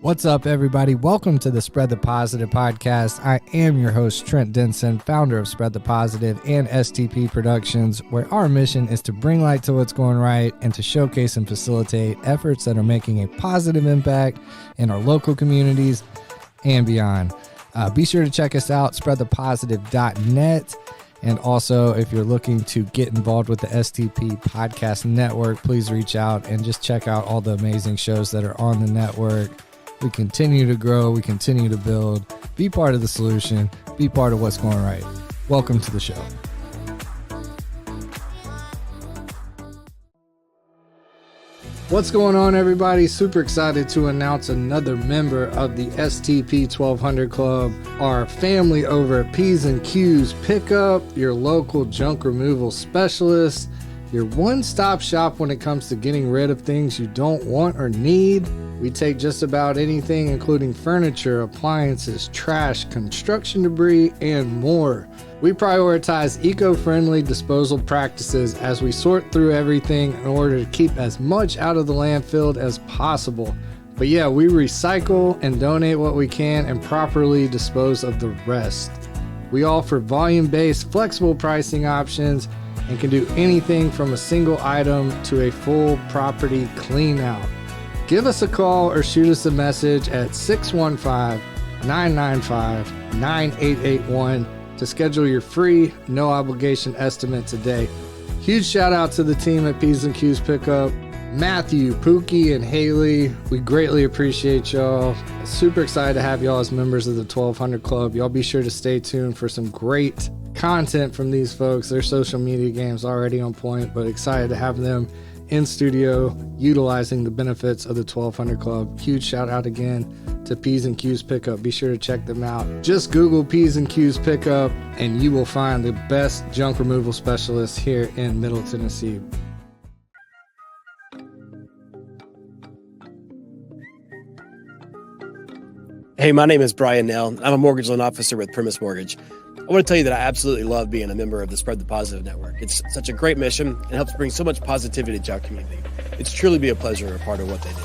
What's up, everybody? Welcome to the Spread the Positive podcast. I am your host, Trent Denson, founder of Spread the Positive and STP Productions, where our mission is to bring light to what's going right and to showcase and facilitate efforts that are making a positive impact in our local communities and beyond. Be sure to check us out, spreadthepositive.net. And also, if you're looking to get involved with the STP Podcast Network, please reach out and just check out all the amazing shows that are on the network. We continue to grow. We continue to build. Be part of the solution. Be part of what's going right. Welcome to the show. What's going on, everybody? Super excited to announce another member of the STP 1200 Club, our family over at P's and Q's Pickup, your local junk removal specialist, your one-stop shop when it comes to getting rid of things you don't want or need. We take just about anything, including furniture, appliances, trash, construction debris, and more. We prioritize eco-friendly disposal practices as we sort through everything in order to keep as much out of the landfill as possible. But yeah, we recycle and donate what we can and properly dispose of the rest. We offer volume-based, flexible pricing options and can do anything from a single item to a full property clean out. Give us a call or shoot us a message at 615-995-9881 to schedule your free, no obligation estimate today. Huge shout out to the team at P's and Q's Pickup, Matthew, Pookie, and Haley. We greatly appreciate y'all. Super excited to have y'all as members of the 1200 Club. Y'all be sure to stay tuned for some great content from these folks. Their social media game's already on point, but excited to have them in studio utilizing the benefits of the 1200 Club. Huge shout out again to P's and Q's Pickup. Be sure to check them out. Just Google P's and Q's Pickup and you will find the best junk removal specialists here in Middle Tennessee. Hey, my name is Brian Nell. I'm a mortgage loan officer with Primis Mortgage. I want to tell you that I absolutely love being a member of the Spread the Positive Network. It's such a great mission and helps bring so much positivity to our community. It's truly be a pleasure to be a part of what they do.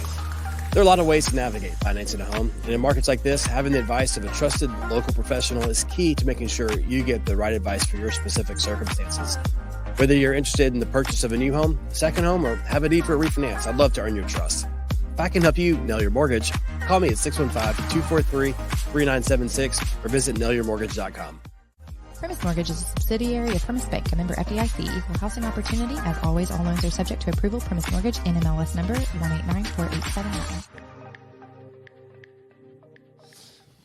There are a lot of ways to navigate financing a home, and in markets like this, having the advice of a trusted local professional is key to making sure you get the right advice for your specific circumstances. Whether you're interested in the purchase of a new home, second home, or have a need for a refinance, I'd love to earn your trust. If I can help you nail your mortgage, call me at 615-243-3976 or visit nailyourmortgage.com. Primis Mortgage is a subsidiary of Primis Bank, a member FDIC, equal housing opportunity. As always, all loans are subject to approval. Primis Mortgage, NMLS number 1894879.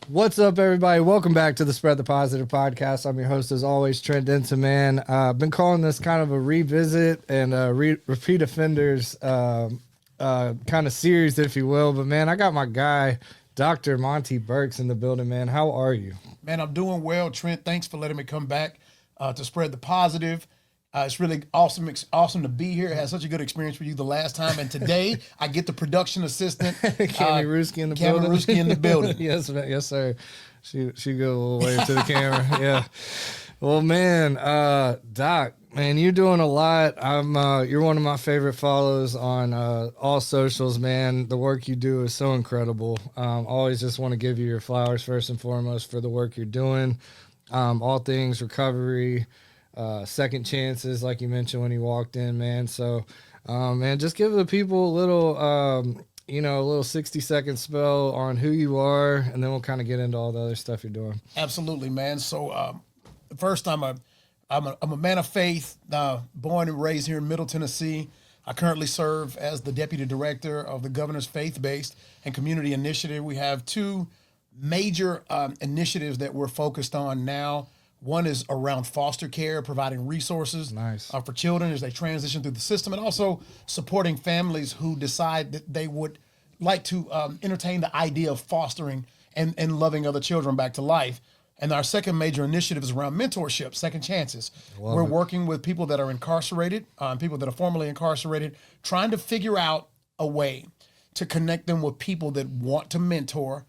What's up, everybody? Welcome back to the Spread the Positive podcast. I'm your host, as always, Trent Denson, man. I've been calling this kind of a revisit and repeat offenders kind of series, if you will. But, man, I got my guy, Dr. Monty Burks, in the building, man. How are you? Man, I'm doing well, Trent. Thanks for letting me come back to Spread the Positive. It's really awesome to be here. I had such a good experience with you the last time, and today I get the production assistant, Cami Ruski in the building. Cami Ruski in the building. Yes, man. Yes, sir. She go a little wave to the camera. Yeah. Well, man, Doc, man, you're doing a lot. You're one of my favorite follows on all socials, man. The work you do is so incredible. Always just want to give you your flowers first and foremost for the work you're doing. All things recovery, second chances, like you mentioned when you walked in, man. So, man, just give the people a little, a little 60-second spell on who you are, and then we'll kind of get into all the other stuff you're doing. Absolutely, man. So, first, I'm a man of faith, born and raised here in Middle Tennessee. I currently serve as the Deputy Director of the Governor's Faith-Based and Community Initiative. We have two major initiatives that we're focused on now. One is around foster care, providing resources for children as they transition through the system, and also supporting families who decide that they would like to entertain the idea of fostering and loving other children back to life. And our second major initiative is around mentorship, second chances. We're working with people that are incarcerated, people that are formerly incarcerated, trying to figure out a way to connect them with people that want to mentor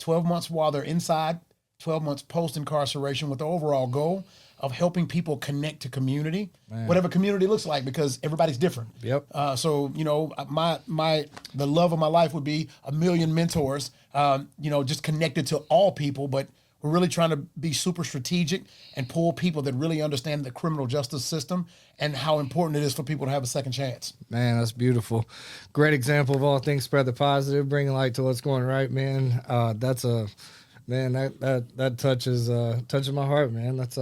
12 months while they're inside, 12 months post-incarceration, with the overall goal of helping people connect to community, whatever community looks like, because everybody's different. Yep. So, you know, the love of my life would be a million mentors, you know, just connected to all people, but we're really trying to be super strategic and pull people that really understand the criminal justice system and how important it is for people to have a second chance. Man, that's beautiful. Great example of all things spread the positive, bringing light to what's going right, man. That's a man that touches my heart, man. That's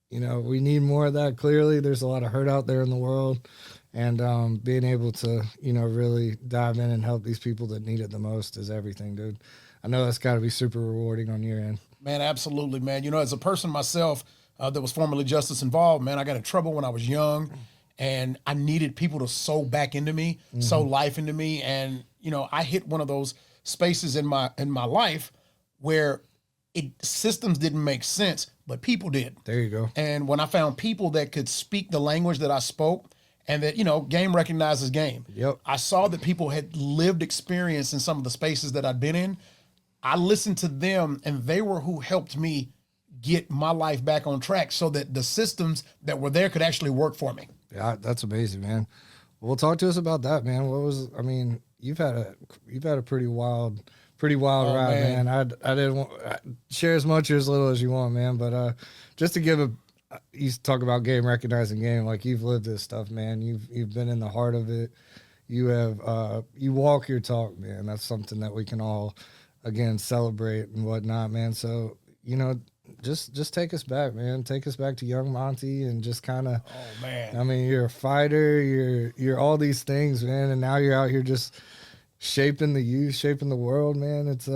you know, we need more of that. Clearly, there's a lot of hurt out there in the world, and being able to, you know, really dive in and help these people that need it the most is everything, dude. I know that's got to be super rewarding on your end. Man, absolutely, man. You know, as a person myself that was formerly justice involved, man, I got in trouble when I was young, and I needed people to sow back into me, sow life into me, and you know, I hit one of those spaces in my life where systems didn't make sense, but people did. There you go. And when I found people that could speak the language that I spoke, and that, you know, game recognizes game. Yep. I saw that people had lived experience in some of the spaces that I'd been in. I listened to them, and they were who helped me get my life back on track so that the systems that were there could actually work for me. Yeah, that's amazing, man. Well, talk to us about that, man. I mean, you've had a pretty wild ride, man. I didn't want share as much or as little as you want, man. But just to give you talk about game recognizing game, like you've lived this stuff, man. You've been in the heart of it. You have you walk your talk, man. That's something that we can all again celebrate and whatnot, man. So, you know, just take us back, man. Take us back to young Monty and just kind of. Oh man. I mean, you're a fighter. You're all these things, man. And now you're out here just shaping the youth, shaping the world, man. It's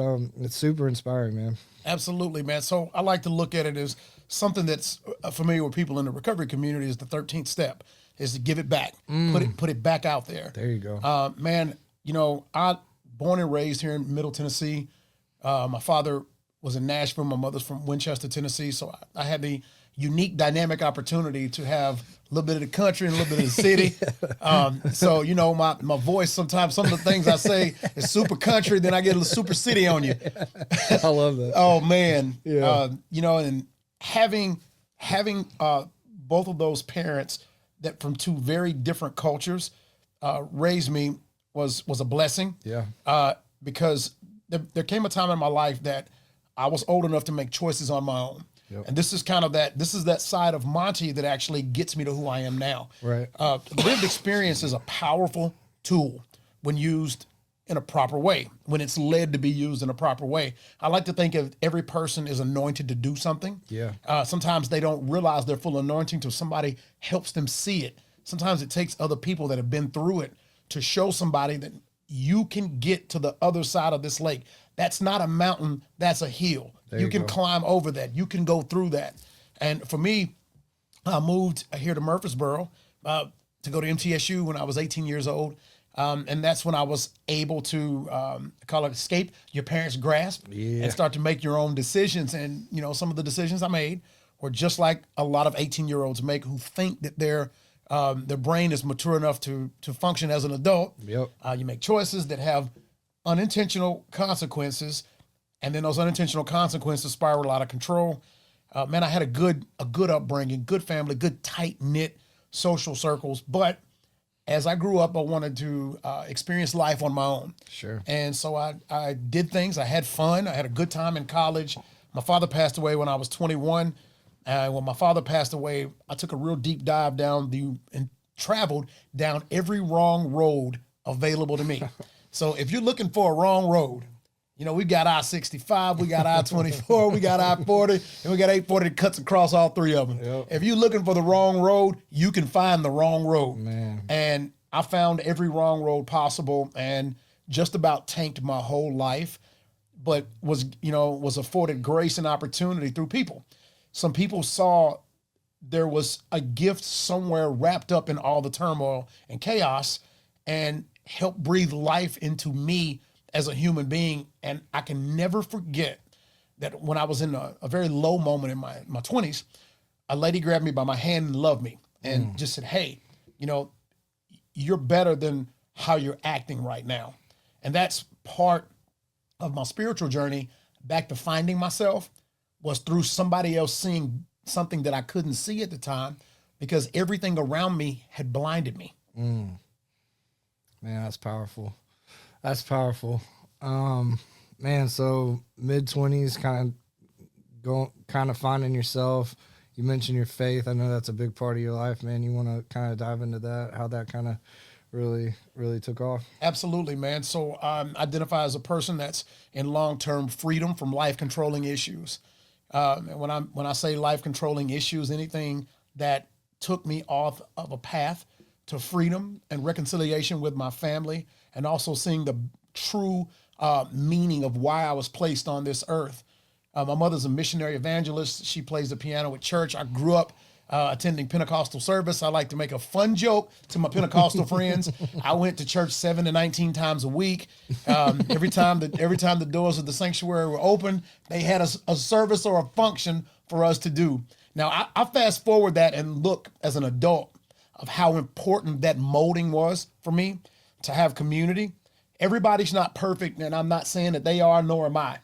super inspiring, man. Absolutely, man. So I like to look at it as something that's familiar with people in the recovery community is the 13th step, is to give it back, put it back out there. There you go. Man, you know, I born and raised here in Middle Tennessee. My father was in Nashville. My mother's from Winchester, Tennessee. So I had the unique dynamic opportunity to have a little bit of the country and a little bit of the city. So, you know, my voice, sometimes some of the things I say is super country, then I get a little super city on you. I love that. Oh man. Yeah. You know, and having both of those parents that from two very different cultures raised me was a blessing. Yeah. Because there came a time in my life that I was old enough to make choices on my own. Yep. And this is that side of Monty that actually gets me to who I am now. Right. Lived experience is a powerful tool when used in a proper way, when it's led to be used in a proper way. I like to think of every person is anointed to do something. Yeah. Sometimes they don't realize their full anointing till somebody helps them see it. Sometimes it takes other people that have been through it to show somebody that you can get to the other side of this lake. That's not a mountain, that's a hill. You can climb over that. You can go through that. And for me, I moved here to Murfreesboro to go to MTSU when I was 18 years old. And that's when I was able to call it escape your parents' grasp and start to make your own decisions. And, you know, some of the decisions I made were just like a lot of 18-year-olds make who think that their brain is mature enough to function as an adult. Yep. You make choices that have unintentional consequences, and then those unintentional consequences spiral out of control. Man, I had a good upbringing, good family, good tight-knit social circles. But as I grew up, I wanted to experience life on my own. Sure. And so I did things. I had fun. I had a good time in college. My father passed away when I was 21. When my father passed away, I took a real deep dive and traveled down every wrong road available to me. So if you're looking for a wrong road, you know, we got I-65, we got I-24, we got I-40, and we got 840 that cuts across all three of them. Yep. If you're looking for the wrong road, you can find the wrong road. Man. And I found every wrong road possible and just about tanked my whole life, but was afforded grace and opportunity through people. Some people saw there was a gift somewhere wrapped up in all the turmoil and chaos and helped breathe life into me as a human being. And I can never forget that when I was in a very low moment in my 20s, a lady grabbed me by my hand and loved me and just said, hey, you know, you're better than how you're acting right now. And that's part of my spiritual journey back to finding myself, was through somebody else seeing something that I couldn't see at the time because everything around me had blinded me. Man, that's powerful. That's powerful. Man, so mid-20s, kind of finding yourself. You mentioned your faith. I know that's a big part of your life, man. You want to kind of dive into that, how that kind of really took off? Absolutely, man. So I identify as a person that's in long-term freedom from life-controlling issues. And when I say life-controlling issues, anything that took me off of a path to freedom and reconciliation with my family, and also seeing the true meaning of why I was placed on this earth. My mother's a missionary evangelist. She plays the piano at church. I grew up attending Pentecostal service. I like to make a fun joke to my Pentecostal friends. I went to church 7 to 19 times a week. Every time the doors of the sanctuary were open, they had a service or a function for us to do. Now, I fast forward that and look as an adult of how important that molding was for me to have community. Everybody's not perfect, and I'm not saying that they are, nor am I.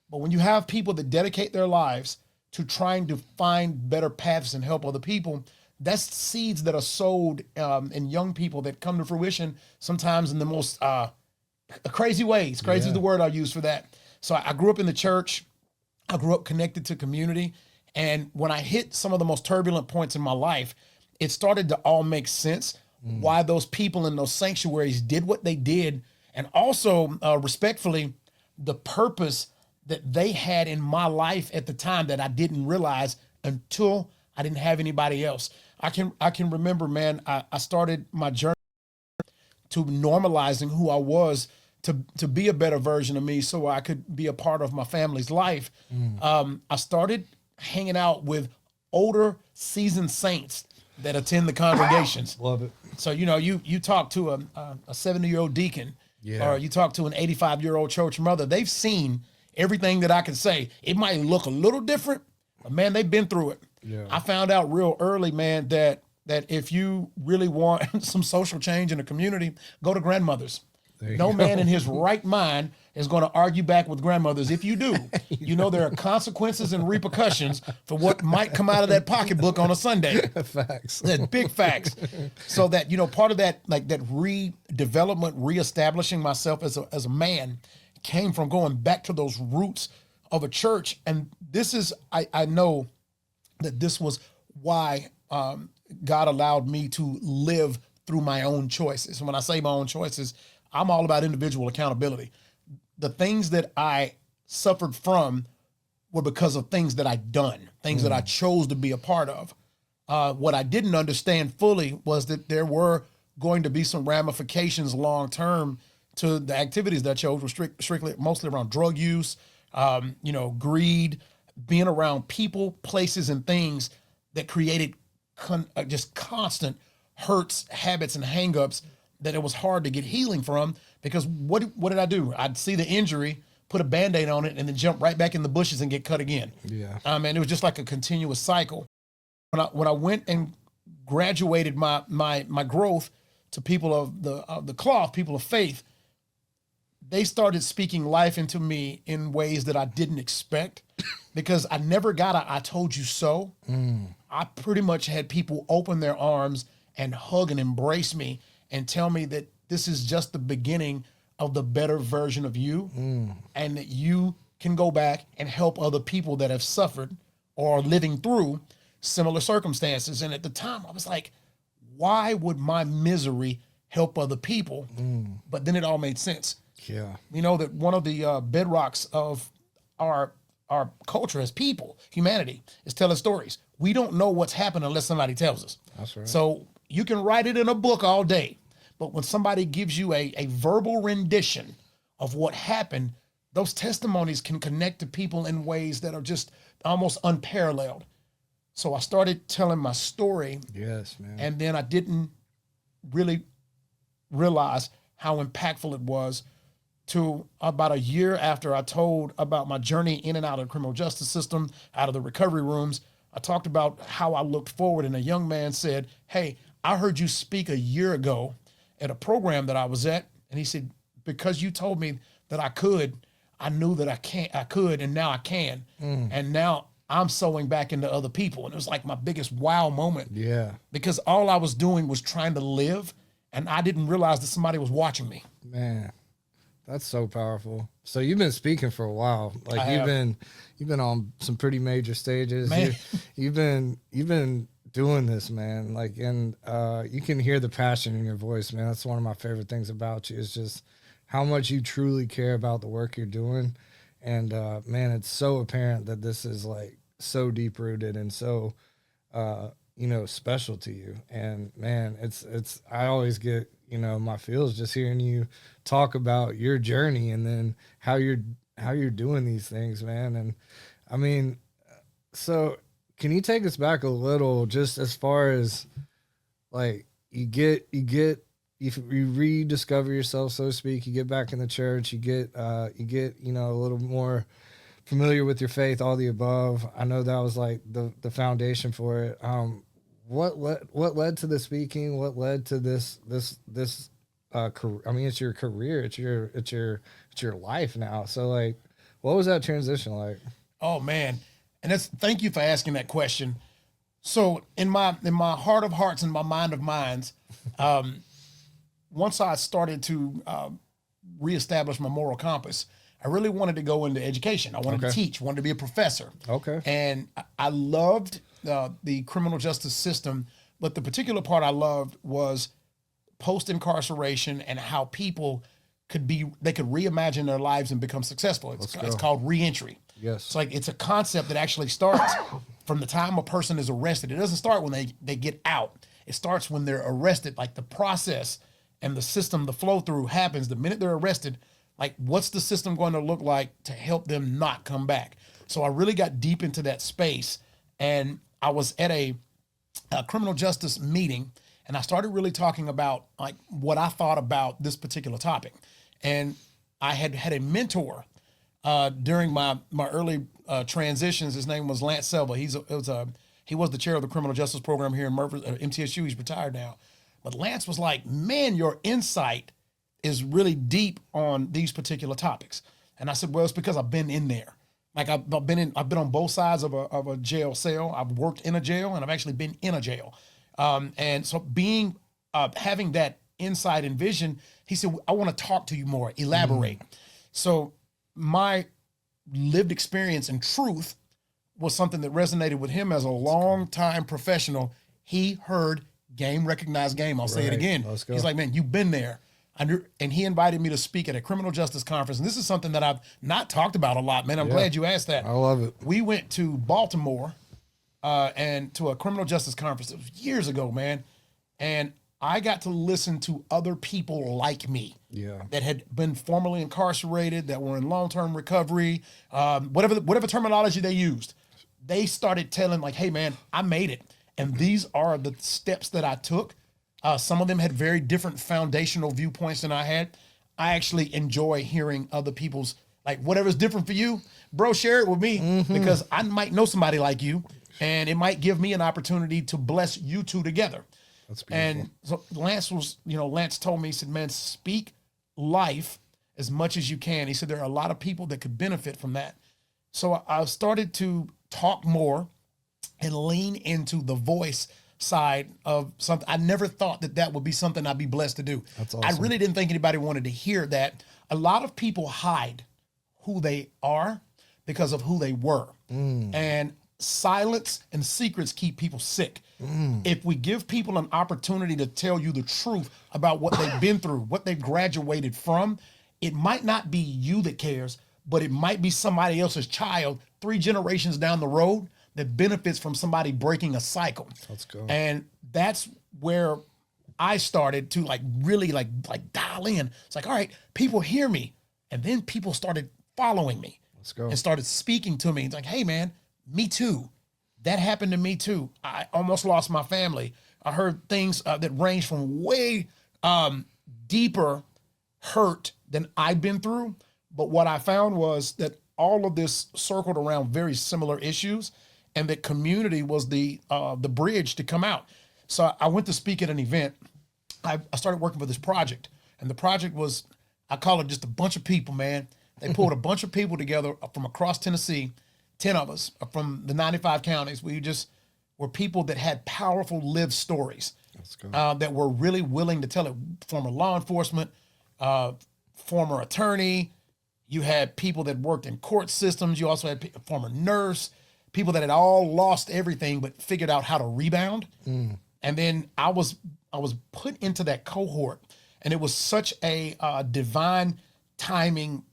But when you have people that dedicate their lives to trying to find better paths and help other people, that's seeds that are sowed in young people that come to fruition sometimes in the most crazy ways. Crazy is the word I use for that. So I grew up in the church. I grew up connected to community. And when I hit some of the most turbulent points in my life, it started to all make sense why those people in those sanctuaries did what they did. And also, respectfully, the purpose that they had in my life at the time that I didn't realize until I didn't have anybody else. I can remember, man, I started my journey to normalizing who I was to be a better version of me so I could be a part of my family's life. I started hanging out with older seasoned saints that attend the congregations. Love it. So, you talk to a 70-year-old deacon, or you talk to an 85-year-old church mother, they've seen everything that I can say. It might look a little different, but man, they've been through it. Yeah. I found out real early, man, that if you really want some social change in the community, go to grandmothers. No man in his right mind is going to argue back with grandmothers. If you do, there are consequences and repercussions for what might come out of that pocketbook on a Sunday. Facts. That's big facts. So that, part of that, like that redevelopment, reestablishing myself as a man came from going back to those roots of a church. And this is, I know that this was why God allowed me to live through my own choices. And when I say my own choices, I'm all about individual accountability. The things that I suffered from were because of things that I'd done, things that I chose to be a part of. What I didn't understand fully was that there were going to be some ramifications long-term to the activities that I chose, were strictly, mostly around drug use, greed, being around people, places, and things that created just constant hurts, habits, and hangups that it was hard to get healing from, because what did I do? I'd see the injury, put a Band-Aid on it, and then jump right back in the bushes and get cut again. Yeah. And it was just like a continuous cycle. When I went and graduated my growth to people of the cloth, people of faith, they started speaking life into me in ways that I didn't expect, because I never got a "I told you so." I pretty much had people open their arms and hug and embrace me and tell me that this is just the beginning of the better version of you, and that you can go back and help other people that have suffered or are living through similar circumstances. And at the time I was like, why would my misery help other people? But then it all made sense. Yeah. That one of the bedrocks of our culture as people, humanity, is telling stories. We don't know what's happened unless somebody tells us. That's right. So you can write it in a book all day, but when somebody gives you a verbal rendition of what happened, those testimonies can connect to people in ways that are just almost unparalleled. So I started telling my story. Yes, man. And then I didn't really realize how impactful it was to about a year after I told about my journey in and out of the criminal justice system, out of the recovery rooms. I talked about how I looked forward, and a young man said, "Hey, I heard you speak a year ago at a program that I was at." And he said, "Because you told me that I could, I knew that I could, and now I can. And now I'm sowing back into other people. And it was like my biggest wow moment. Yeah. Because all I was doing was trying to live, and I didn't realize that somebody was watching me. Man, that's so powerful. So you've been speaking for a while. Like I have. you've been on some pretty major stages. Man. You've been doing this, man. Like, and you can hear the passion in your voice, man. That's one of my favorite things about you, is just how much you truly care about the work you're doing. And man, it's so apparent that this is like so deep rooted and so special to you. And man, it's I always get, my feels just hearing you talk about your journey and then how you're doing these things, man. And I mean, so can you take us back a little, just as far as like you rediscover yourself, so to speak, you get back in the church, you get a little more familiar with your faith, all the above. I know that was like the foundation for it. What led to the speaking? What led to this career? I mean, it's your career. It's your life now. So like, what was that transition like? Oh man. And thank you for asking that question. So in my heart of hearts and my mind of minds, once I started to reestablish my moral compass, I really wanted to go into education. I wanted to teach, wanted to be a professor. Okay. And I loved the criminal justice system, but the particular part I loved was post-incarceration and how people could reimagine their lives and become successful. It's called reentry. Yes. It's a concept that actually starts from the time a person is arrested. It doesn't start when they get out. It starts when they're arrested. Like the process and the system, the flow through happens the minute they're arrested. Like, what's the system going to look like to help them not come back? So I really got deep into that space, and I was at a criminal justice meeting, and I started really talking about like what I thought about this particular topic. And I had a mentor during my early transitions. His name was Lance Selva. He was the chair of the criminal justice program here in MTSU. He's retired now. But Lance was like, man, your insight is really deep on these particular topics. And I said, well, it's because I've been in there. Like I've been on both sides of a jail cell. I've worked in a jail and I've actually been in a jail. And so having that insight and vision, he said, I want to talk to you more, elaborate. So my lived experience and truth was something that resonated with him as a long-time professional. He heard game, recognized game. I'll say it again. He's like, man, you've been there. And he invited me to speak at a criminal justice conference. And this is something that I've not talked about a lot, man. I'm glad you asked that. I love it. We went to Baltimore and to a criminal justice conference. It was years ago, man. And I got to listen to other people like me that had been formerly incarcerated, that were in long-term recovery, whatever terminology they used. They started telling like, hey, man, I made it. And these are the steps that I took. Some of them had very different foundational viewpoints than I had. I actually enjoy hearing other people's, like, whatever's different for you, bro, share it with me because I might know somebody like you and it might give me an opportunity to bless you two together. That's beautiful. And so Lance told me, he said, man, speak life as much as you can. He said, there are a lot of people that could benefit from that. So I started to talk more and lean into the voice side of something. I never thought that would be something I'd be blessed to do. That's awesome. I really didn't think anybody wanted to hear that. A lot of people hide who they are because of who they were. And silence and secrets keep people sick. If we give people an opportunity to tell you the truth about what they've been through, what they've graduated from, it might not be you that cares, but it might be somebody else's child 3 generations down the road that benefits from somebody breaking a cycle. Let's go. And that's where I started to like really like dial in. It's like, all right, people hear me. And then people started following me. Let's go. And started speaking to me. It's like, hey man, me too. That happened to me too. I almost lost my family. I heard things that range from way deeper hurt than I'd been through. But what I found was that all of this circled around very similar issues, and that community was the bridge to come out. So I went to speak at an event. I started working for this project, and the project was, I call it just a bunch of people, man. They pulled a bunch of people together from across Tennessee 10 of us from the 95 counties. We just were people that had powerful lived stories that were really willing to tell it. Former law enforcement, former attorney. You had people that worked in court systems. You also had a former nurse, people that had all lost everything but figured out how to rebound. And then I was put into that cohort, and it was such a divine timing,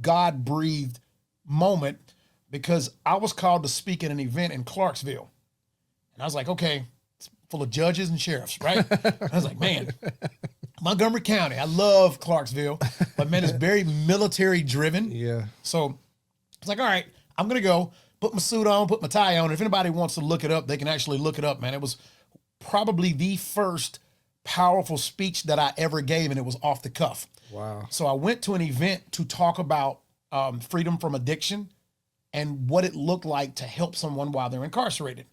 God-breathed moment, because I was called to speak at an event in Clarksville. And I was like, okay, it's full of judges and sheriffs, right? I was like, man, Montgomery County, I love Clarksville, but man, it's very military driven. Yeah. So it's like, all right, I'm going to go put my suit on, put my tie on. If anybody wants to look it up, they can actually look it up, man. It was probably the first powerful speech that I ever gave, and it was off the cuff. Wow. So I went to an event to talk about freedom from addiction and what it looked like to help someone while they're incarcerated.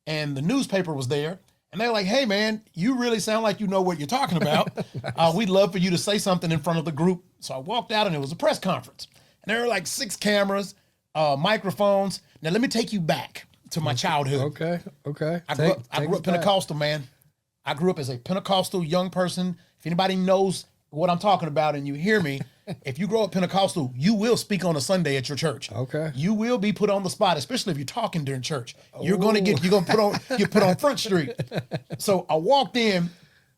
And the newspaper was there, and they're like, hey, man, you really sound like you know what you're talking about. We'd love for you to say something in front of the group. So I walked out, and it was a press conference. And there were like 6 cameras, microphones. Now, let me take you back to my childhood. Okay. I grew up Pentecostal, man. I grew up as a Pentecostal young person. If anybody knows what I'm talking about and you hear me, if you grow up Pentecostal, you will speak on a Sunday at your church. Okay. You will be put on the spot, especially if you're talking during church. You're gonna put on Front Street. So I walked in,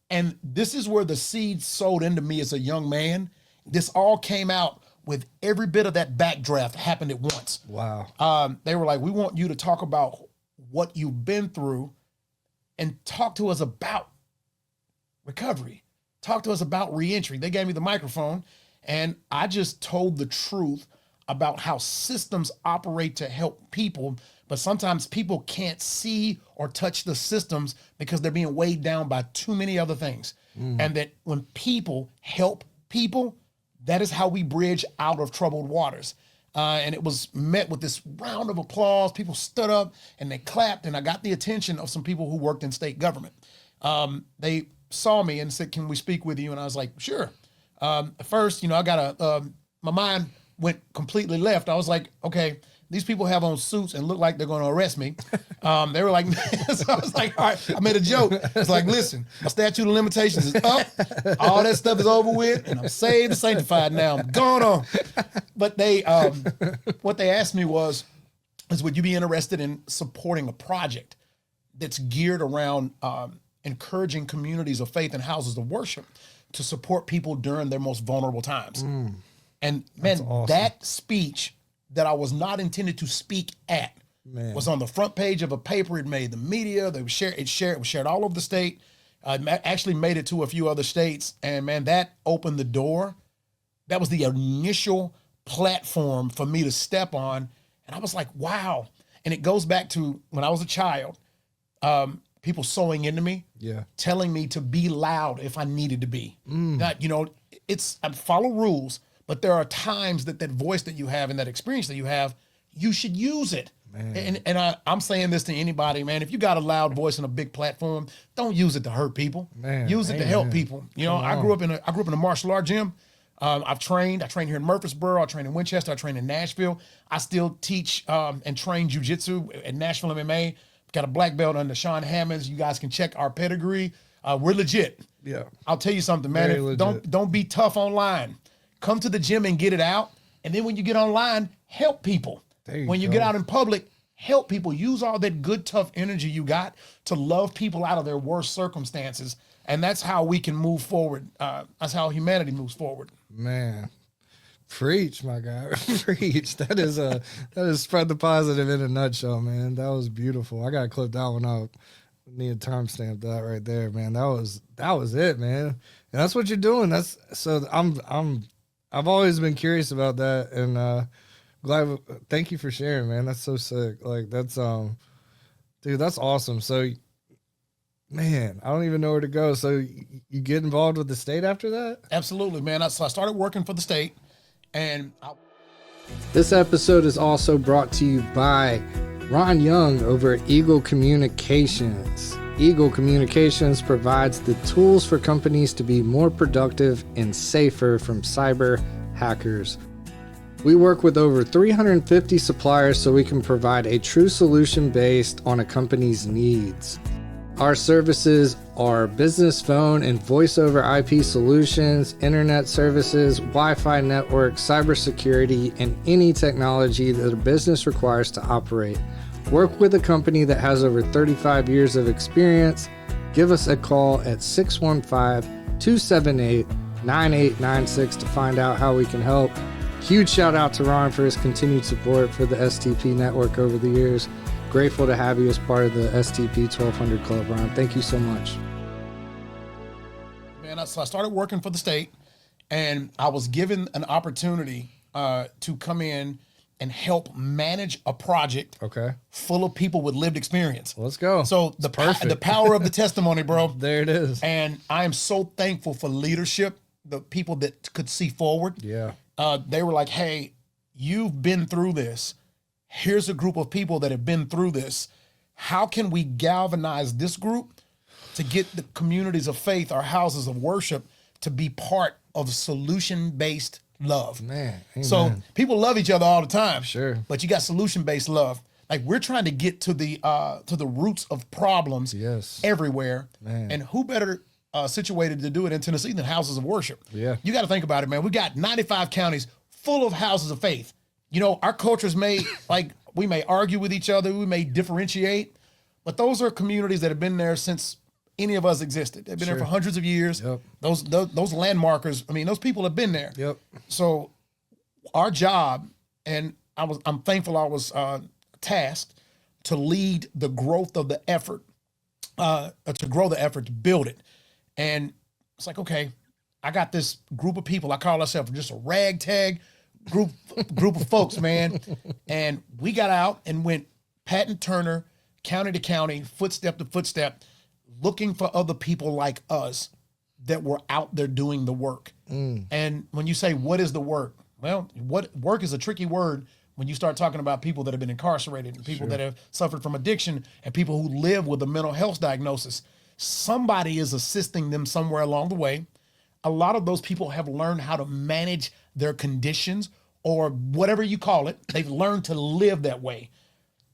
and this is where the seed sowed into me as a young man. This all came out with every bit of that backdraft happened at once. Wow. They were like, we want you to talk about what you've been through and talk to us about recovery. Talk to us about reentry. They gave me the microphone, and I just told the truth about how systems operate to help people, but sometimes people can't see or touch the systems because they're being weighed down by too many other things. And that when people help people, that is how we bridge out of troubled waters. And it was met with this round of applause. People stood up and they clapped, and I got the attention of some people who worked in state government. They saw me and said, can we speak with you? And I was like, sure. First, I got my mind went completely left. I was like, okay, these people have on suits and look like they're going to arrest me. They were like, so I was like, all right, I made a joke. It's like, listen, my statute of limitations is up. All that stuff is over with, and I'm saved and sanctified now. I'm gone on. But they, what they asked me was, would you be interested in supporting a project that's geared around encouraging communities of faith and houses of worship to support people during their most vulnerable times? And man, awesome. That speech that I was not intended to speak at was on the front page of a paper. It made the media. It was shared all over the state. Actually made it to a few other states. And man, that opened the door. That was the initial platform for me to step on. And I was like, wow. And it goes back to when I was a child, people sewing into me, telling me to be loud if I needed to be. Not, I follow rules, but there are times that voice that you have and that experience that you have, you should use it. And I'm saying this to anybody, man. If you got a loud voice and a big platform, don't use it to hurt people. Use it to help people. I grew up in a martial art gym. I trained here in Murfreesboro. I trained in Winchester. I trained in Nashville. I still teach and train jujitsu at Nashville MMA. Got a black belt under Sean Hammonds. You guys can check our pedigree. We're legit. Yeah. I'll tell you something, man. Don't be tough online. Come to the gym and get it out. And then when you get online, help people. When you get out in public, help people. Use all that good, tough energy you got to love people out of their worst circumstances. And that's how we can move forward. That's how humanity moves forward. Man. Preach, my guy. Preach. That is spread the positive in a nutshell, man. That was beautiful. I gotta clip that one out. Need to timestamp that right there, man. That was it, man. And that's what you're doing. I've always been curious about that, and glad. Thank you for sharing, man. That's so sick. Like that's dude, that's awesome. So, man, I don't even know where to go. So you get involved with the state after that? Absolutely, man. So I started working for the state, and this episode is also brought to you by Ron Young over at Eagle Communications. Eagle Communications provides the tools for companies to be more productive and safer from cyber hackers. We work with over 350 suppliers so we can provide a true solution based on a company's needs. Our services are business phone and voice over IP solutions, internet services, Wi-Fi networks, cybersecurity, and any technology that a business requires to operate. Work with a company that has over 35 years of experience. Give us a call at 615-278-9896 to find out how we can help. Huge shout out to Ron for his continued support for the STP network over the years. Grateful to have you as part of the STP 1200 Club, Ron. Thank you so much. Man, so I started working for the state, and I was given an opportunity to come in and help manage a project full of people with lived experience. Let's go. So the power of the testimony, bro. There it is. And I am so thankful for leadership, the people that could see forward. Yeah. They were like, hey, you've been through this. Here's a group of people that have been through this. How can we galvanize this group to get the communities of faith, our houses of worship, to be part of solution-based love? Man, amen. So people love each other all the time. Sure. But you got solution-based love. Like, we're trying to get to the roots of problems everywhere. Man. And who better situated to do it in Tennessee than houses of worship? Yeah. You got to think about it, man. We got 95 counties full of houses of faith. You know, our cultures may, like, we may argue with each other, we may differentiate, but those are communities that have been there since any of us existed. They've been there for hundreds of years. Yep. Those landmarkers, I mean, those people have been there. Yep. So our job, and I'm thankful I was tasked to lead the growth of the effort, to grow the effort, to build it. And it's like, okay, I got this group of people. I call ourselves just a ragtag group of folks, man. And we got out and went patent Turner, county to county, footstep to footstep, looking for other people like us that were out there doing the work. And when you say, what is the work? Well, what work is a tricky word when you start talking about people that have been incarcerated and people that have suffered from addiction and people who live with a mental health diagnosis. Somebody is assisting them somewhere along the way. A lot of those people have learned how to manage their conditions, or whatever you call it. They've learned to live that way.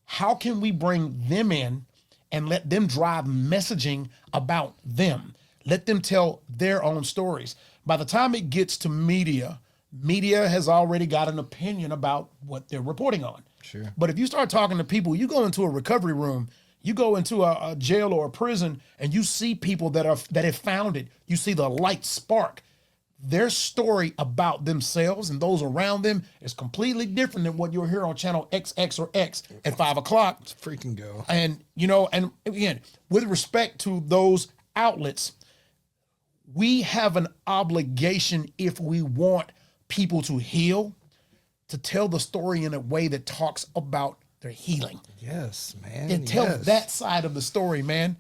How can we bring them in and let them drive messaging about them? Let them tell their own stories. By the time it gets to media has already got an opinion about what they're reporting on. Sure. But if you start talking to people, you go into a recovery room, you go into a jail or a prison, and you see people that have found it. You see the light spark. Their story about themselves and those around them is completely different than what you'll hear on channel XX or X at 5 o'clock. Let's freaking go. And, you know, and again, with respect to those outlets, we have an obligation, if we want people to heal, to tell the story in a way that talks about their healing. Yes, man. And tell that side of the story, man.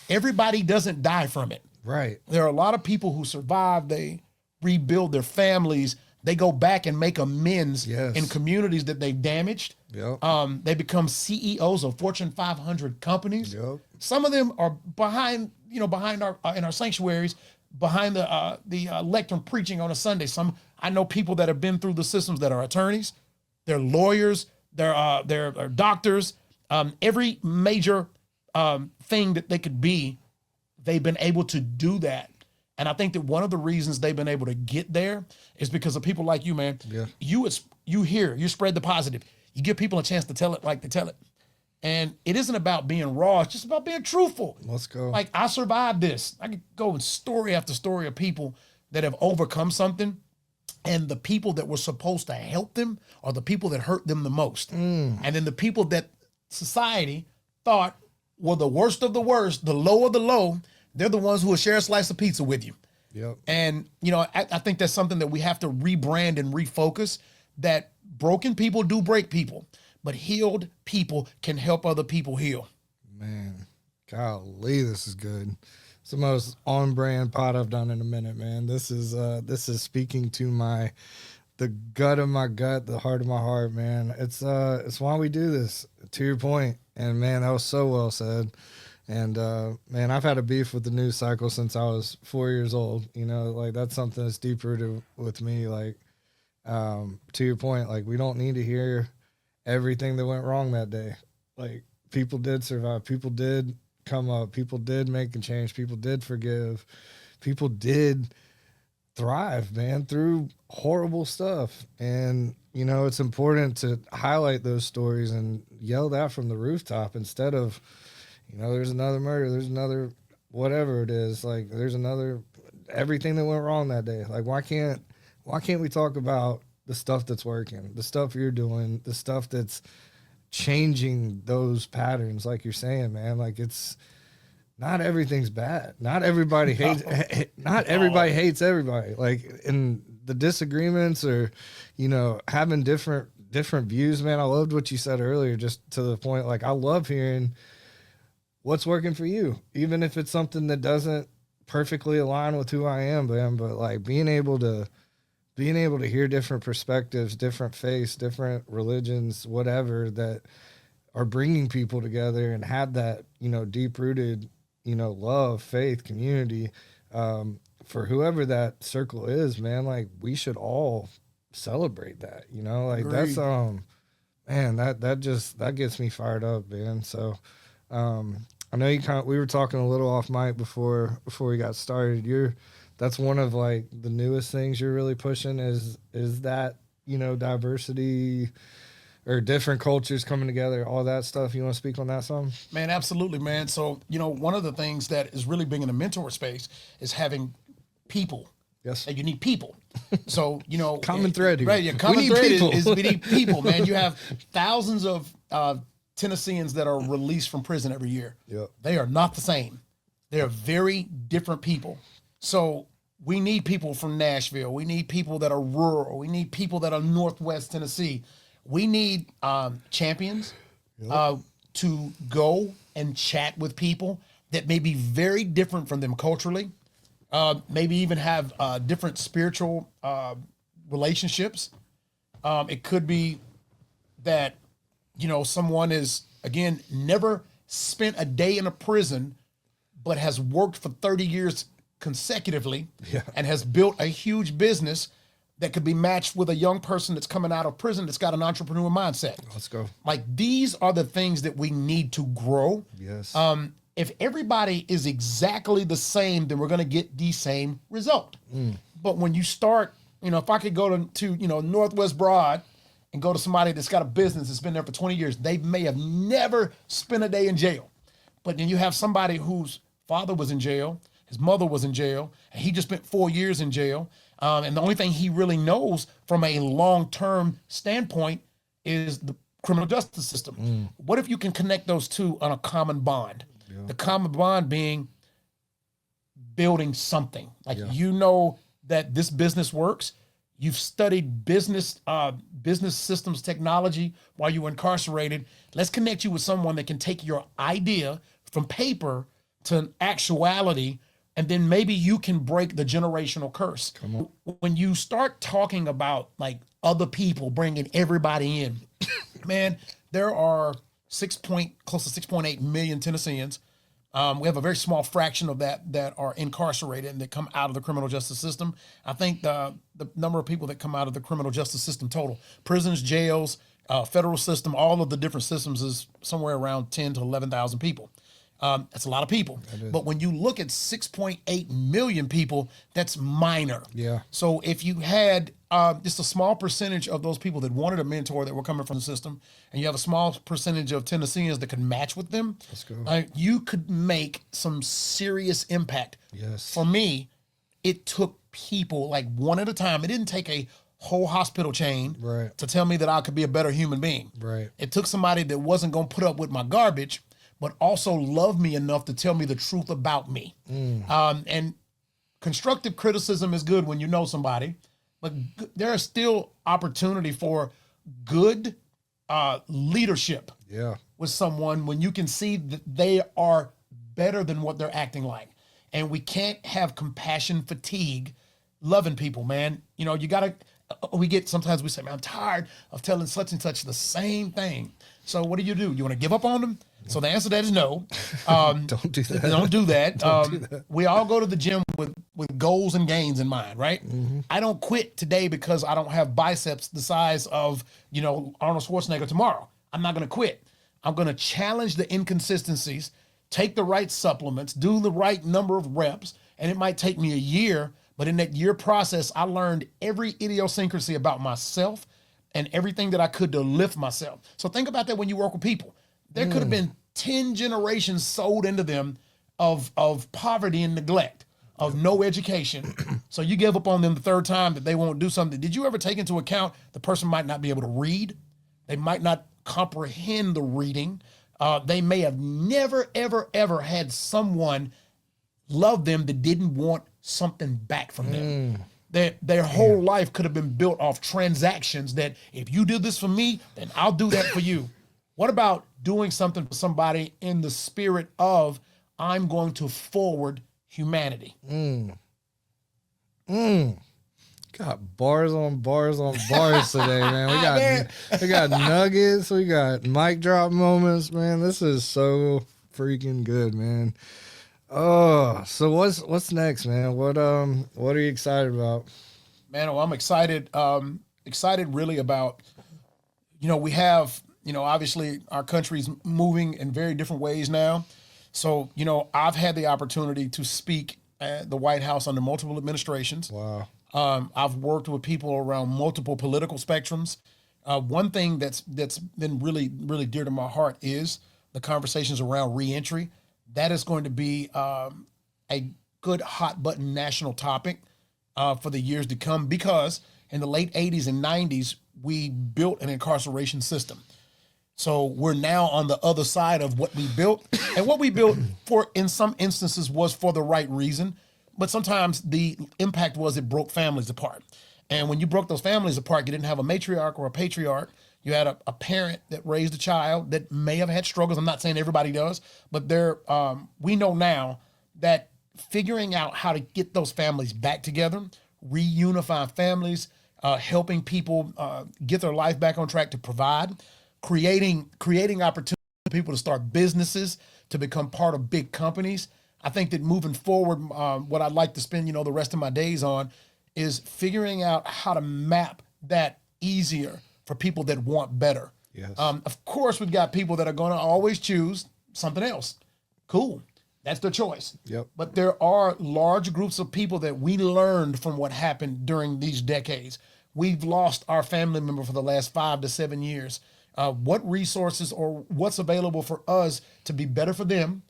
Everybody doesn't die from it. Right. There are a lot of people who survive. They rebuild their families. They go back and make amends in communities that they've damaged. Yep. They become CEOs of Fortune 500 companies. Yep. Some of them are behind our in our sanctuaries, behind the lectern preaching on a Sunday. I know people that have been through the systems that are attorneys, they're lawyers, they're doctors, every major thing that they could be, they've been able to do that. And I think that one of the reasons they've been able to get there is because of people like you, man. Yeah. You spread the positive. You give people a chance to tell it like they tell it. And it isn't about being raw. It's just about being truthful. Let's go. Like, I survived this. I could go in story after story of people that have overcome something, and the people that were supposed to help them are the people that hurt them the most. And then the people that society thought were the worst of the worst, the low of the low, they're the ones who will share a slice of pizza with you. Yep. And, you know, I think that's something that we have to rebrand and refocus, that broken people do break people, but healed people can help other people heal. Man, golly, this is good. It's the most on-brand pod I've done in a minute, man. This is speaking to the gut of my gut, the heart of my heart, man. It's why we do this, to your point. And man, that was so well said. And man, I've had a beef with the news cycle since I was 4 years old. You know, like, that's something that's deep rooted with me. Like, To your point, like, we don't need to hear everything that went wrong that day. Like, people did survive. People did come up. People did make a change. People did forgive. People did thrive, man, through horrible stuff. And, you know, it's important to highlight those stories and yell that from the rooftop instead of, you know, there's another murder, there's another whatever it is. Like, there's another everything that went wrong that day. Like, why can't we talk about the stuff that's working, the stuff you're doing, the stuff that's changing those patterns, like you're saying, man? Like, it's not everything's bad. Not everybody hates. Not everybody hates everybody. Like, in the disagreements or, you know, having different views, man. I loved what you said earlier, just to the point. Like, I love hearing what's working for you, even if it's something that doesn't perfectly align with who I am, man. But like, being able to hear different perspectives, different faiths, different religions, whatever, that are bringing people together and have that, you know, deep rooted, you know, love, faith, community, for whoever that circle is, man. Like, we should all celebrate that, you know. Like, Agreed. that's man, that gets me fired up, man. So I know we were talking a little off mic before we got started. That's one of, like, the newest things you're really pushing is that, you know, diversity or different cultures coming together, all that stuff. You want to speak on that some? Man, absolutely, man. So, you know, one of the things that is really big in the mentor space is having people. Yes. And you need people. So, you know. Common thread here. Right, yeah, common thread is we need people, man. You have thousands of Tennesseans that are released from prison every year. Yep. They are not the same. They are very different people. So we need people from Nashville. We need people that are rural. We need people that are Northwest Tennessee. We need champions to go and chat with people that may be very different from them culturally, maybe even have different spiritual relationships. It could be that, you know, someone is, again, never spent a day in a prison, but has worked for 30 years consecutively and has built a huge business that could be matched with a young person that's coming out of prison that's got an entrepreneur mindset. Let's go. Like, these are the things that we need to grow. Yes. If everybody is exactly the same, then we're going to get the same result. But when you start, you know, if I could go to you know, Northwest Broad and go to somebody that's got a business that's been there for 20 years, they may have never spent a day in jail. But then you have somebody whose father was in jail, his mother was in jail, and he just spent 4 years in jail. And the only thing he really knows from a long-term standpoint is the criminal justice system. What if you can connect those two on a common bond? Yeah. The common bond being building something. Like, you know that this business works. You've studied business systems technology while you were incarcerated. Let's connect you with someone that can take your idea from paper to an actuality, and then maybe you can break the generational curse. When you start talking about, like, other people, bringing everybody in, man, there are close to 6.8 million Tennesseans. We have a very small fraction of that are incarcerated and that come out of the criminal justice system. I think the number of people that come out of the criminal justice system total, prisons, jails, federal system, all of the different systems, is somewhere around 10 to 11,000 people. That's a lot of people. But when you look at 6.8 million people, that's minor. Yeah. So if you had just a small percentage of those people that wanted a mentor that were coming from the system, and you have a small percentage of Tennesseans that could match with them, let's go. You could make some serious impact. Yes. For me, it took people, like, one at a time. It didn't take a whole hospital chain to tell me that I could be a better human being. Right. It took somebody that wasn't going to put up with my garbage, but also love me enough to tell me the truth about me. And constructive criticism is good when you know somebody, but there is still opportunity for good leadership with someone when you can see that they are better than what they're acting like. And we can't have compassion fatigue loving people, man. You know, you got to, sometimes we say, man, I'm tired of telling such and such the same thing. So what do? You want to give up on them? So the answer to that is no. Don't do that. Don't do that. We all go to the gym with goals and gains in mind, right? I don't quit today because I don't have biceps the size of, Arnold Schwarzenegger tomorrow. I'm not going to quit. I'm going to challenge the inconsistencies, take the right supplements, do the right number of reps, and it might take me a year, but in that year process, I learned every idiosyncrasy about myself and everything that I could to lift myself. So think about that when you work with people. There could have been 10 generations sold into them of poverty and neglect, of no education. So you give up on them the third time that they won't do something. Did you ever take into account the person might not be able to read? They might not comprehend the reading. They may have never, ever, ever had someone love them that didn't want something back from them. Their whole life could have been built off transactions that if you do this for me, then I'll do that for you. What about doing something for somebody in the spirit of, I'm going to forward humanity? Got bars on bars on bars today, man. We got nuggets, we got mic drop moments, man. This is so freaking good, man. Oh, so what's next, man? What are you excited about? Man, well, I'm excited. Excited really about, we have, obviously our country's moving in very different ways now. So, I've had the opportunity to speak at the White House under multiple administrations. Wow. I've worked with people around multiple political spectrums. One thing that's been really, really dear to my heart is the conversations around reentry. That is going to be a good hot button national topic for the years to come, because in the late 80s and 90s, we built an incarceration system. So we're now on the other side of what we built. And what we built for, in some instances, was for the right reason. But sometimes the impact was it broke families apart. And when you broke those families apart, you didn't have a matriarch or a patriarch. You had a parent that raised a child that may have had struggles. I'm not saying everybody does, but we know now that figuring out how to get those families back together, reunify families, helping people get their life back on track to provide, creating opportunities for people to start businesses, to become part of big companies. I think that moving forward, what I'd like to spend, the rest of my days on is figuring out how to map that easier for people that want better. Yes. Of course, we've got people that are going to always choose something else. Cool. That's their choice. Yep. But there are large groups of people that we learned from what happened during these decades. We've lost our family member for the last 5 to 7 years. What resources or what's available for us to be better for them?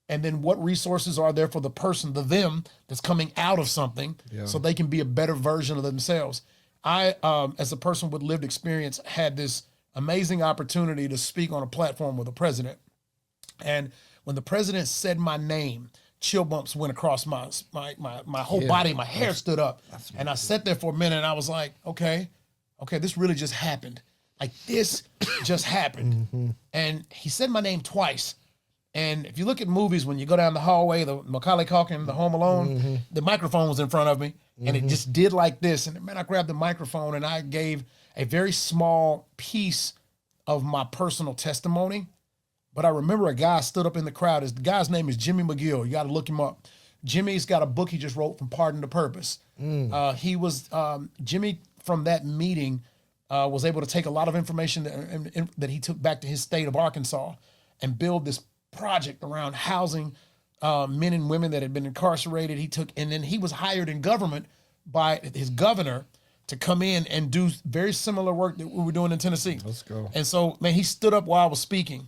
And then what resources are there for the person, the them, that's coming out of something, so they can be a better version of themselves? I, as a person with lived experience, had this amazing opportunity to speak on a platform with a president. And when the president said my name, chill bumps went across my whole body. My hair stood up. And I sat there for a minute and I was like, okay, this really just happened. Like, this just happened. And he said my name twice. And if you look at movies, when you go down the hallway, the Macaulay Culkin, the Home Alone, the microphone was in front of me, and it just did like this. And man, I grabbed the microphone and I gave a very small piece of my personal testimony. But I remember a guy stood up in the crowd. The guy's name is Jimmy McGill. You got to look him up. Jimmy's got a book he just wrote from Pardon to Purpose. Jimmy, from that meeting, was able to take a lot of information that he took back to his state of Arkansas and build this project around housing men and women that had been incarcerated. And then he was hired in government by his governor to come in and do very similar work that we were doing in Tennessee. Let's go. And so, man, he stood up while I was speaking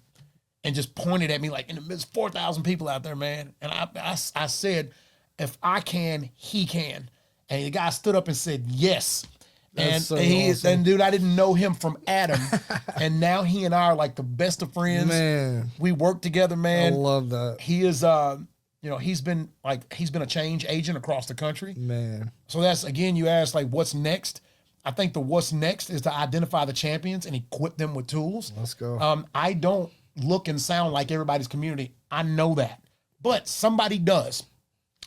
and just pointed at me like, in the midst, 4,000 people out there, man. And I said, if I can, he can. And the guy stood up and said, yes. That's so awesome. And dude, I didn't know him from Adam. And now he and I are like the best of friends. Man. We work together, man. I love that. He is, he's been a change agent across the country. Man. So that's, again, you asked like, what's next? I think the what's next is to identify the champions and equip them with tools. Let's go. I don't look and sound like everybody's community. I know that. But somebody does.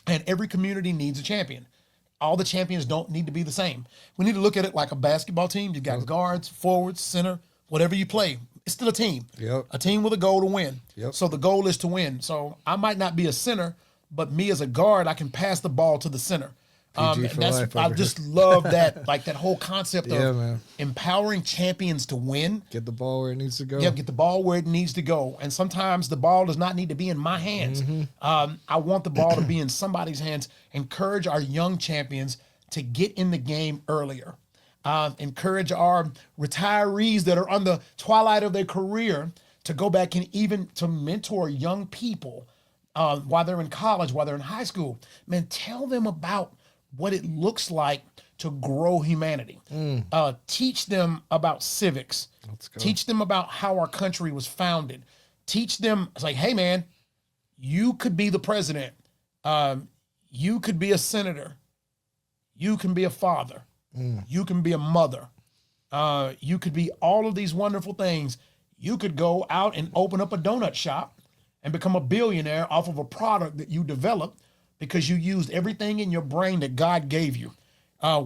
And every community needs a champion. All the champions don't need to be the same. We need to look at it like a basketball team. You got guards, forwards, center, whatever you play. It's still a team. Yep. A team with a goal to win. Yep. So the goal is to win. So I might not be a center, but me as a guard, I can pass the ball to the center. PG for life I over just here. love that, like that whole concept Yeah, of man. empowering champions to win. Get the ball where it needs to go. Yeah, get the ball where it needs to go. And sometimes the ball does not need to be in my hands. I want the ball to be in somebody's hands. Encourage our young champions to get in the game earlier. Encourage our retirees that are on the twilight of their career to go back and even to mentor young people while they're in college, while they're in high school. Man, tell them about what it looks like to grow humanity. Teach them about civics. Let's go. Teach them about how our country was founded. Teach them, it's like, hey man, you could be the president. You could be a senator. You can be a father. You can be a mother. You could be all of these wonderful things. You could go out and open up a donut shop and become a billionaire off of a product that you developed because you used everything in your brain that God gave you.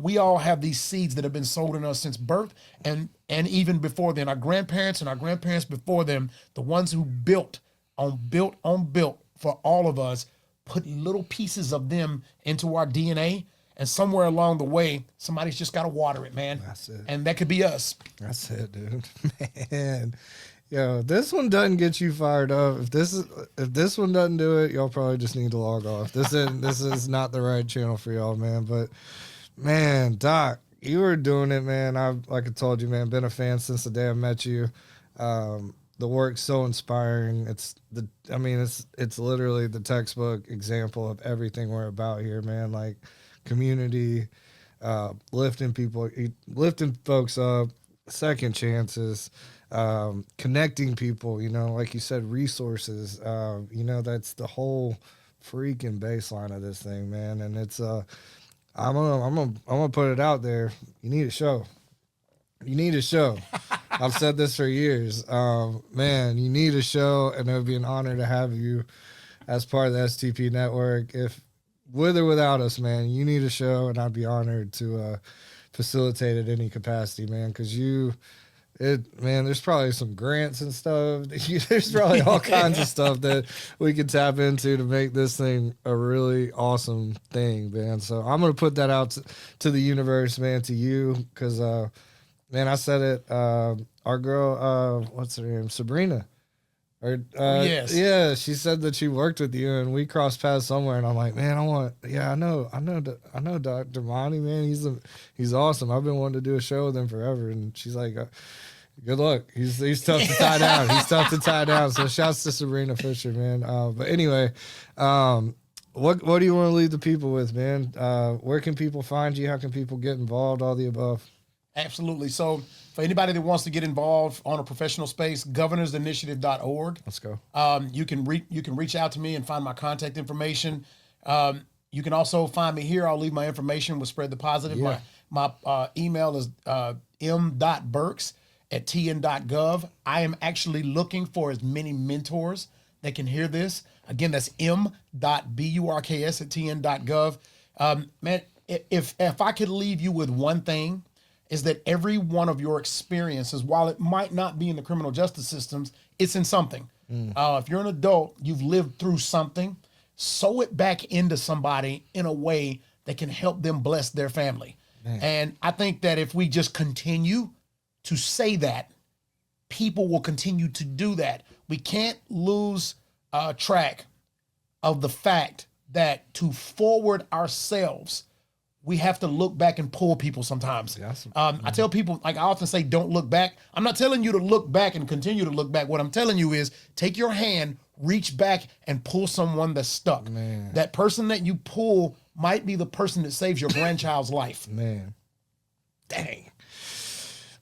We all have these seeds that have been sold in us since birth and even before then. Our grandparents and our grandparents before them, the ones who built for all of us, put little pieces of them into our DNA. And somewhere along the way, somebody's just got to water it, man. That's it. And that could be us. That's it, dude. Man. Yo, this one doesn't get you fired up. If this one doesn't do it, y'all probably just need to log off. This is not the right channel for y'all, man. But man, Doc, you were doing it, man. Like I told you, man, been a fan since the day I met you. The work's so inspiring. It's literally the textbook example of everything we're about here, man. Like community, lifting folks up, second chances, connecting people, like you said, resources, that's the whole freaking baseline of this thing, man. And it's, I'm gonna put it out there. You need a show. I've said this for years. Man, you need a show, and it would be an honor to have you as part of the STP Network. If with or without us, man, you need a show, and I'd be honored to facilitate at any capacity, man. Because there's probably some grants and stuff. There's probably all kinds of stuff that we could tap into to make this thing a really awesome thing, man. So I'm gonna put that out to the universe, man, to you, because man, I said it. Our girl, what's her name, Sabrina. Yes. Yeah, she said that she worked with you, and we crossed paths somewhere. And I'm like, man, I know Dr. Monty, man. He's awesome. I've been wanting to do a show with him forever. And she's like, good luck. He's tough to tie down. He's tough to tie down. So shouts to Sabrina Fisher, man. But anyway, what do you want to leave the people with, man? Where can people find you? How can people get involved? All the above. Absolutely. So for anybody that wants to get involved on a professional space, governorsinitiative.org. Let's go. You can reach out to me and find my contact information. You can also find me here. I'll leave my information with Spread the Positive. Yeah. My email is m.burks@tn.gov. I am actually looking for as many mentors that can hear this. Again, that's m.burks@tn.gov. Man, if I could leave you with one thing, is that every one of your experiences, while it might not be in the criminal justice systems, it's in something. If you're an adult, you've lived through something, sew it back into somebody in a way that can help them bless their family. Man. And I think that if we just continue to say that, people will continue to do that. We can't lose track of the fact that to forward ourselves, we have to look back and pull people sometimes. Yes. I tell people, like I often say, don't look back. I'm not telling you to look back and continue to look back. What I'm telling you is take your hand, reach back and pull someone that's stuck. Man. That person that you pull might be the person that saves your grandchild's life. Man. Dang.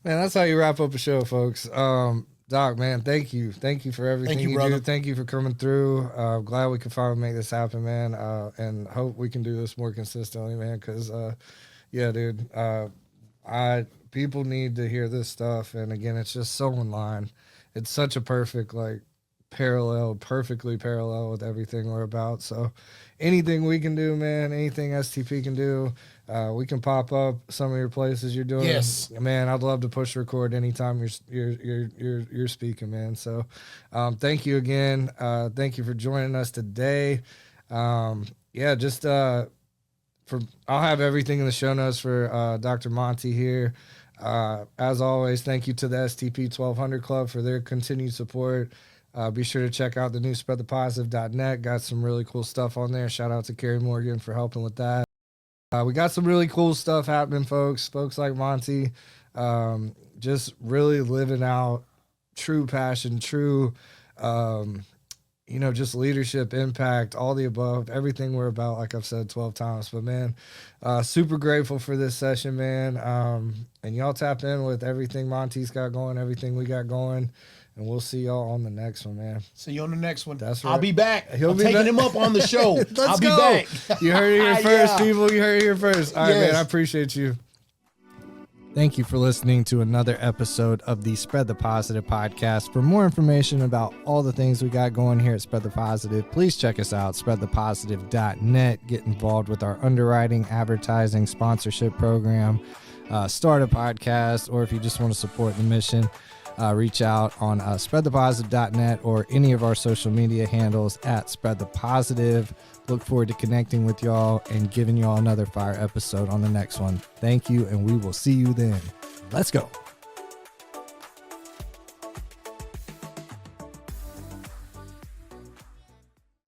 Man, that's how you wrap up a show, folks. Doc, man, thank you. Thank you for everything Thank you, you brother. do. Thank you for coming through. Glad we could finally make this happen, man. And hope we can do this more consistently, man. Because, yeah, dude, people need to hear this stuff. And again, it's just so in line. It's such a perfect, perfectly parallel with everything we're about. So anything we can do, man, anything STP can do, we can pop up some of your places you're doing. Yes, man, I'd love to push record anytime you're speaking, man. So thank you again. Thank you for joining us today. Yeah, just I'll have everything in the show notes for Dr. Monty here. As always, thank you to the STP 1200 Club for their continued support. Be sure to check out the new spreadthepositive.net. Got some really cool stuff on there. Shout out to Carrie Morgan for helping with that. We got some really cool stuff happening, folks like Monty, just really living out true passion, true, just leadership, impact, all the above, everything we're about, like I've said 12 times. But, man, super grateful for this session, man. And y'all tap in with everything Monty's got going, everything we got going. And we'll see y'all on the next one, man. See you on the next one. That's right. I'll be back. I'm taking back. him up on the show. I'll be go. back. You heard it here first, Yeah. people. You heard it here first. All right, Yes. man. I appreciate you. Thank you for listening to another episode of the Spread the Positive podcast. For more information about all the things we got going here at Spread the Positive, please check us out, spreadthepositive.net. Get involved with our underwriting, advertising, sponsorship program, start a podcast, or if you just want to support the mission, reach out on spreadthepositive.net or any of our social media handles at Spread the Positive. Look forward to connecting with y'all and giving y'all another fire episode on the next one. Thank you, and we will see you then. Let's go.